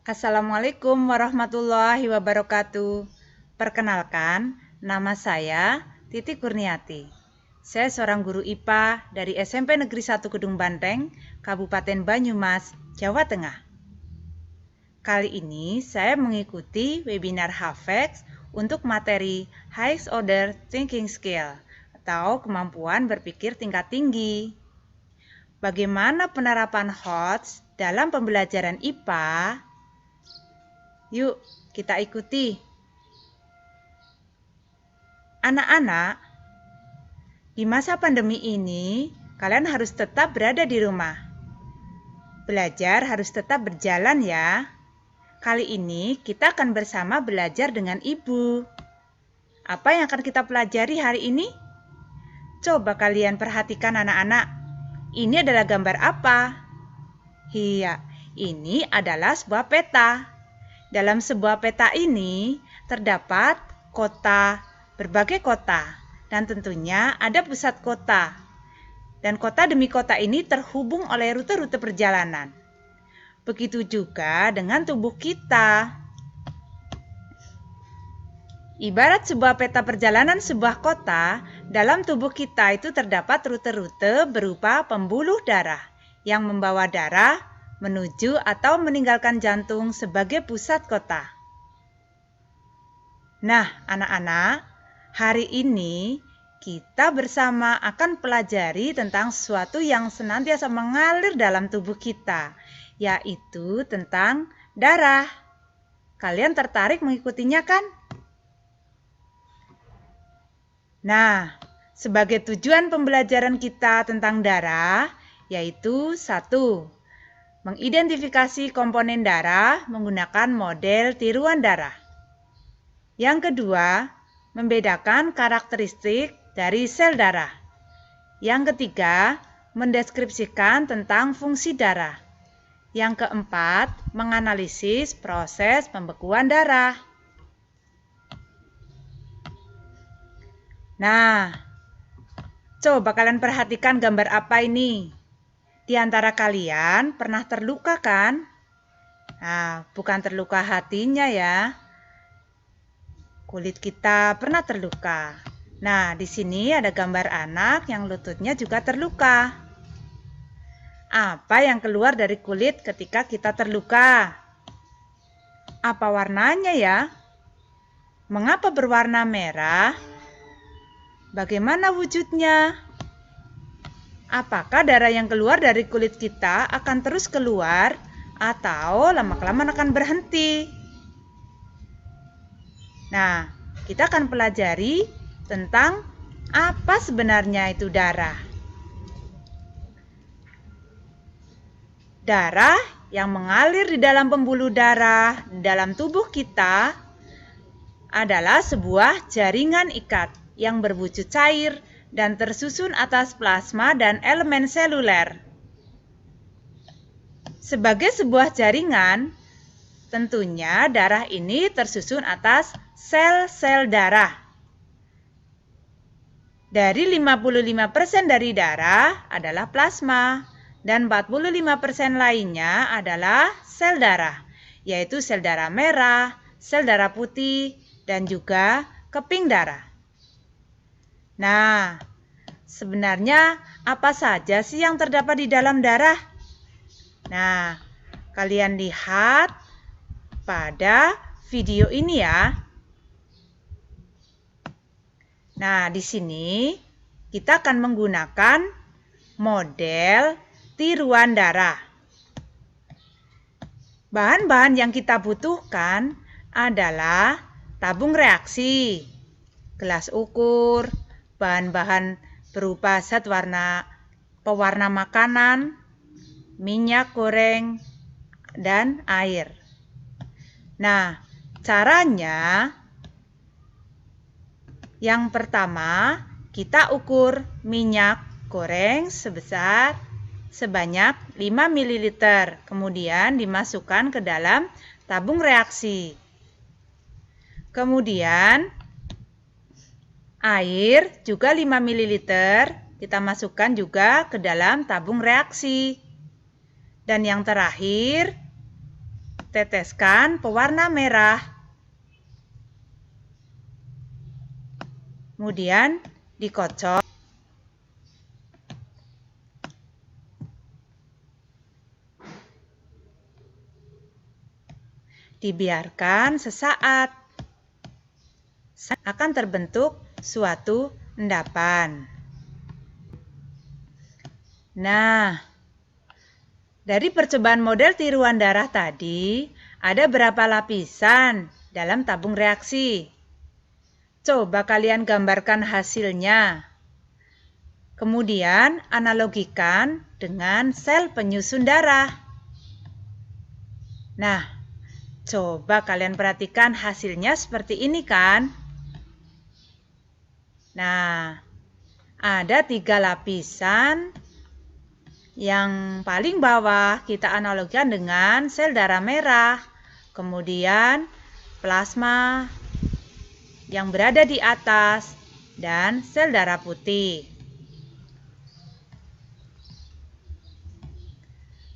Assalamualaikum warahmatullahi wabarakatuh. Perkenalkan, nama saya Titi Kurniati. Saya seorang guru IPA dari SMP Negeri 1 Kedung Banteng, Kabupaten Banyumas, Jawa Tengah. Kali ini saya mengikuti webinar HAFEX untuk materi High Order Thinking Skill atau kemampuan berpikir tingkat tinggi. Bagaimana penerapan HOTS dalam pembelajaran IPA? Yuk, kita ikuti. Anak-anak, di masa pandemi ini, kalian harus tetap berada di rumah. Belajar harus tetap berjalan ya. Kali ini kita akan bersama belajar dengan ibu. Apa yang akan kita pelajari hari ini? Coba kalian perhatikan anak-anak. Ini adalah gambar apa? Iya, ini adalah sebuah peta. Dalam sebuah peta ini terdapat kota, berbagai kota, dan tentunya ada pusat kota. Dan kota demi kota ini terhubung oleh rute-rute perjalanan. Begitu juga dengan tubuh kita. Ibarat sebuah peta perjalanan sebuah kota, dalam tubuh kita itu terdapat rute-rute berupa pembuluh darah yang membawa darah menuju atau meninggalkan jantung sebagai pusat kota. Nah, anak-anak, hari ini kita bersama akan pelajari tentang sesuatu yang senantiasa mengalir dalam tubuh kita, yaitu tentang darah. Kalian tertarik mengikutinya kan? Nah, sebagai tujuan pembelajaran kita tentang darah, yaitu 1. Mengidentifikasi komponen darah menggunakan model tiruan darah. Yang kedua, membedakan karakteristik dari sel darah. Yang ketiga, mendeskripsikan tentang fungsi darah. Yang keempat, menganalisis proses pembekuan darah. Nah, coba kalian perhatikan gambar apa ini? Di antara kalian pernah terluka kan? Nah, bukan terluka hatinya ya. Kulit kita pernah terluka. Nah, di sini ada gambar anak yang lututnya juga terluka. Apa yang keluar dari kulit ketika kita terluka? Apa warnanya ya? Mengapa berwarna merah? Bagaimana wujudnya? Apakah darah yang keluar dari kulit kita akan terus keluar atau lama-kelamaan akan berhenti? Nah, kita akan pelajari tentang apa sebenarnya itu darah. Darah yang mengalir di dalam pembuluh darah di dalam tubuh kita adalah sebuah jaringan ikat yang berwujud cair dan tersusun atas plasma dan elemen seluler. Sebagai sebuah jaringan, tentunya darah ini tersusun atas sel-sel darah. Dari 55% dari darah adalah plasma dan 45% lainnya adalah sel darah, yaitu sel darah merah, sel darah putih, dan juga keping darah. Nah, sebenarnya apa saja sih yang terdapat di dalam darah? Nah, kalian lihat pada video ini ya. Nah, di sini kita akan menggunakan model tiruan darah. Bahan-bahan yang kita butuhkan adalah tabung reaksi, gelas ukur, bahan-bahan berupa zat pewarna makanan, minyak goreng, dan air. Nah, caranya yang pertama, kita ukur minyak goreng sebanyak 5 ml, kemudian dimasukkan ke dalam tabung reaksi. Kemudian air juga 5 ml kita masukkan juga ke dalam tabung reaksi. Dan yang terakhir, teteskan pewarna merah. Kemudian dikocok. Dibiarkan sesaat. Akan terbentuk suatu endapan. Nah, dari percobaan model tiruan darah tadi, ada berapa lapisan dalam tabung reaksi? Coba kalian gambarkan hasilnya. Kemudian analogikan dengan sel penyusun darah. Nah, coba kalian perhatikan hasilnya seperti ini kan? Nah, ada 3 lapisan. Yang paling bawah kita analogikan dengan sel darah merah. Kemudian plasma yang berada di atas dan sel darah putih.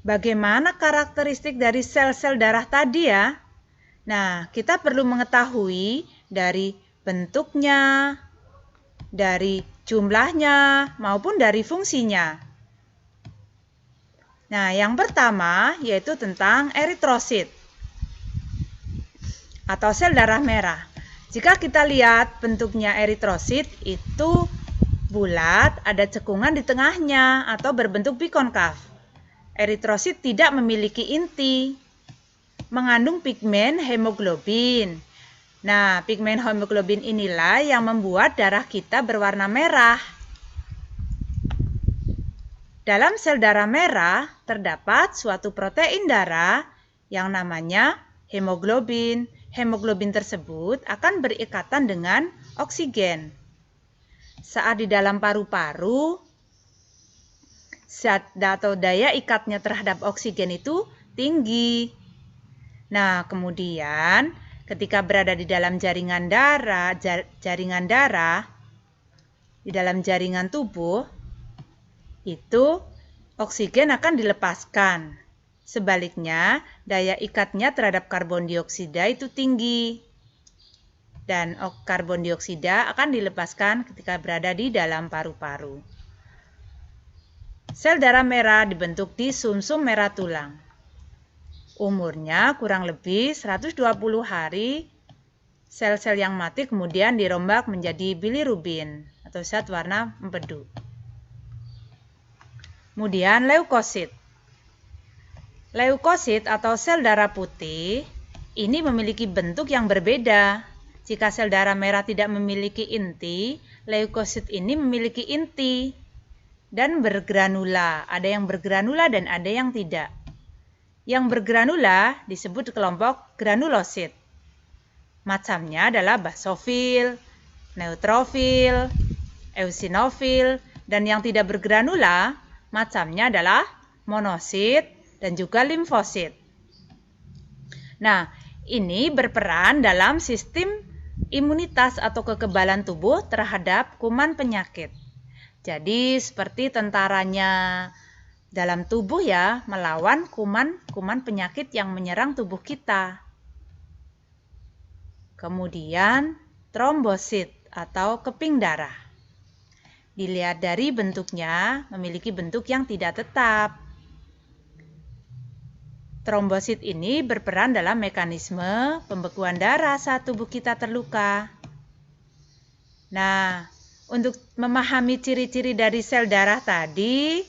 Bagaimana karakteristik dari sel-sel darah tadi ya? Nah, kita perlu mengetahui dari bentuknya, dari jumlahnya, maupun dari fungsinya. Nah, yang pertama yaitu tentang eritrosit atau sel darah merah. Jika kita lihat bentuknya eritrosit itu bulat, ada cekungan di tengahnya atau berbentuk bikonkav. Eritrosit tidak memiliki inti, mengandung pigmen hemoglobin. Nah, pigmen hemoglobin inilah yang membuat darah kita berwarna merah. Dalam sel darah merah terdapat suatu protein darah yang namanya hemoglobin. Hemoglobin tersebut akan berikatan dengan oksigen. Saat di dalam paru-paru, zat atau daya ikatnya terhadap oksigen itu tinggi. Nah, kemudian ketika berada di dalam jaringan darah, di dalam jaringan tubuh, itu oksigen akan dilepaskan. Sebaliknya, daya ikatnya terhadap karbon dioksida itu tinggi. Dan karbon dioksida akan dilepaskan ketika berada di dalam paru-paru. Sel darah merah dibentuk di sumsum merah tulang. Umurnya kurang lebih 120 hari. Sel-sel yang mati kemudian dirombak menjadi bilirubin atau zat warna empedu. Kemudian leukosit. Leukosit atau sel darah putih ini memiliki bentuk yang berbeda. Jika sel darah merah tidak memiliki inti, leukosit ini memiliki inti dan bergranula. Ada yang bergranula dan ada yang tidak. Yang bergranula disebut kelompok granulosit. Macamnya adalah basofil, neutrofil, eosinofil, dan yang tidak bergranula macamnya adalah monosit dan juga limfosit. Nah, ini berperan dalam sistem imunitas atau kekebalan tubuh terhadap kuman penyakit. Jadi seperti tentaranya dalam tubuh ya, melawan kuman penyakit yang menyerang tubuh kita. Kemudian trombosit atau keping darah. Dilihat dari bentuknya, memiliki bentuk yang tidak tetap. Trombosit ini berperan dalam mekanisme pembekuan darah saat tubuh kita terluka. Nah, untuk memahami ciri-ciri dari sel darah tadi,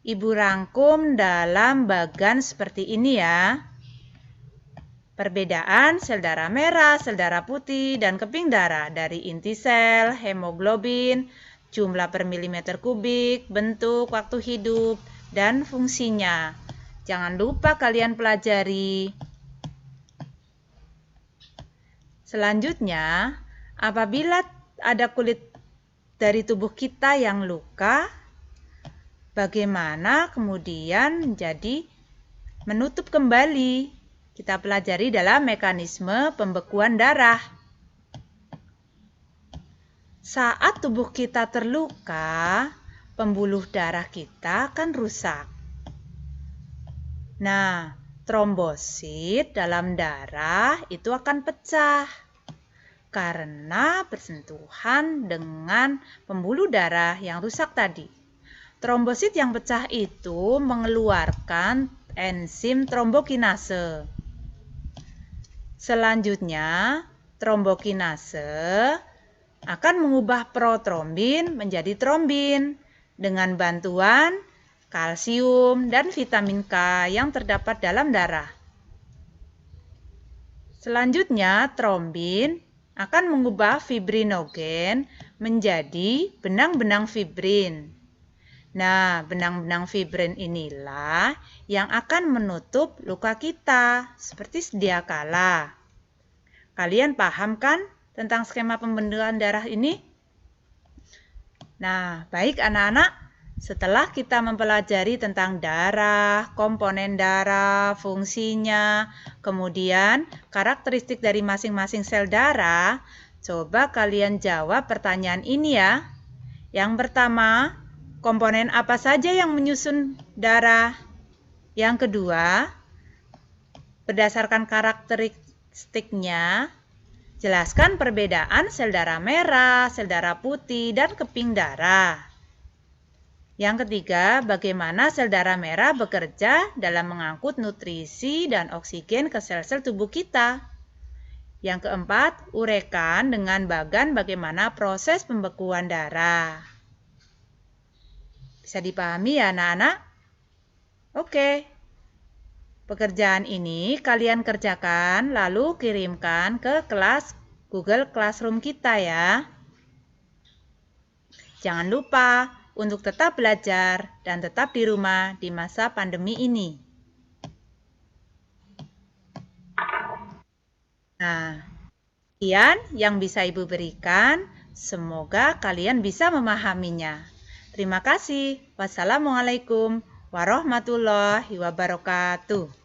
Ibu rangkum dalam bagan seperti ini ya. Perbedaan sel darah merah, sel darah putih, dan keping darah dari inti sel, hemoglobin, jumlah per milimeter kubik, bentuk, waktu hidup, dan fungsinya. Jangan lupa kalian pelajari. Selanjutnya, apabila ada kulit dari tubuh kita yang luka, bagaimana kemudian menjadi menutup kembali? Kita pelajari dalam mekanisme pembekuan darah. Saat tubuh kita terluka, pembuluh darah kita akan rusak. Nah, trombosit dalam darah itu akan pecah karena bersentuhan dengan pembuluh darah yang rusak tadi. Trombosit yang pecah itu mengeluarkan enzim trombokinase. Selanjutnya, trombokinase akan mengubah protrombin menjadi trombin dengan bantuan kalsium dan vitamin K yang terdapat dalam darah. Selanjutnya, trombin akan mengubah fibrinogen menjadi benang-benang fibrin. Nah, benang-benang fibrin inilah yang akan menutup luka kita seperti sedia kala. Kalian paham kan tentang skema pembentukan darah ini? Nah, baik anak-anak, setelah kita mempelajari tentang darah, komponen darah, fungsinya, kemudian karakteristik dari masing-masing sel darah, coba kalian jawab pertanyaan ini ya. Yang pertama, komponen apa saja yang menyusun darah? Yang kedua, berdasarkan karakteristiknya, jelaskan perbedaan sel darah merah, sel darah putih, dan keping darah. Yang ketiga, bagaimana sel darah merah bekerja dalam mengangkut nutrisi dan oksigen ke sel-sel tubuh kita. Yang keempat, uraikan dengan bagan bagaimana proses pembekuan darah. Bisa dipahami ya anak-anak? Oke. Pekerjaan ini kalian kerjakan lalu kirimkan ke kelas Google Classroom kita ya. Jangan lupa untuk tetap belajar dan tetap di rumah di masa pandemi ini. Nah, sekian yang bisa Ibu berikan. Semoga kalian bisa memahaminya. Terima kasih. Wassalamualaikum warahmatullahi wabarakatuh.